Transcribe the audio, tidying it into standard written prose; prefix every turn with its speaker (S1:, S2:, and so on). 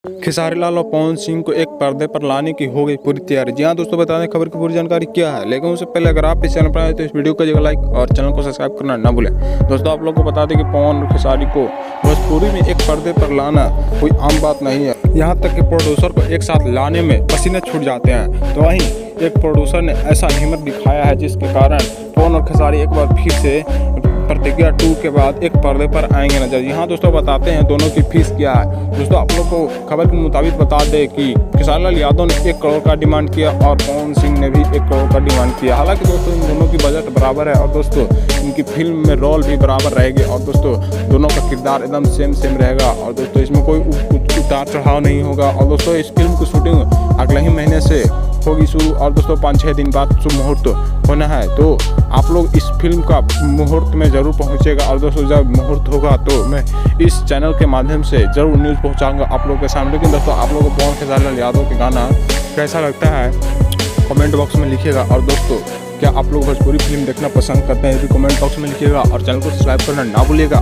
S1: खेसारी लाल और पवन सिंह को एक पर्दे पर लाने की हो गई पूरी तैयारी। जी हाँ दोस्तों, बता दें खबर की पूरी जानकारी क्या है, लेकिन उससे पहले अगर आप इस चैनल पर आए तो इस वीडियो को जगह लाइक और चैनल को सब्सक्राइब करना ना भूलें। दोस्तों आप लोगों को बता दें कि पवन और खेसारी को भोजपुरी में एक पर्दे पर लाना कोई आम बात नहीं है। यहाँ तक कि प्रोड्यूसर को एक साथ लाने में पसीने छूट जाते हैं। तो वहीं एक प्रोड्यूसर ने ऐसा हिम्मत दिखाया है जिसके कारण पवन और खेसारी एक बार फिर से प्रतिज्ञा 2 के बाद एक पर्दे पर आएंगे नजर। यहाँ दोस्तों बताते हैं दोनों की फीस क्या है। दोस्तों आप लोग को खबर के मुताबिक बता दें कि खेसारी लाल यादव ने 1 करोड़ का डिमांड किया और पवन सिंह ने भी 1 करोड़ का डिमांड किया। हालांकि दोस्तों इन दोनों की बजट बराबर है और दोस्तों इनकी फिल्म में रोल भी बराबर रहेगी और दोस्तों दोनों का किरदार एकदम सेम रहेगा और दोस्तों इसमें कोई उतार चढ़ाव नहीं होगा। और दोस्तों इस फिल्म की शूटिंग अगले ही महीने से होगी शुरू और दोस्तों 5-6 दिन बाद शुभ मुहूर्त होना है। तो आप लोग इस फिल्म का मुहूर्त में ज़रूर पहुंचेगा और दोस्तों जब मुहूर्त होगा तो मैं इस चैनल के माध्यम से ज़रूर न्यूज़ पहुंचाऊंगा आप लोगों के सामने। लेकिन दोस्तों आप लोगों को पवन खेसारी लाल यादव के गाना कैसा लगता है कमेंट बॉक्स में लिखिएगा। और दोस्तों क्या आप लोग भोजपुरी फिल्म देखना पसंद करते हैं ये भी कमेंट बॉक्स में लिखिएगा और चैनल को सब्सक्राइब करना ना भूलिएगा।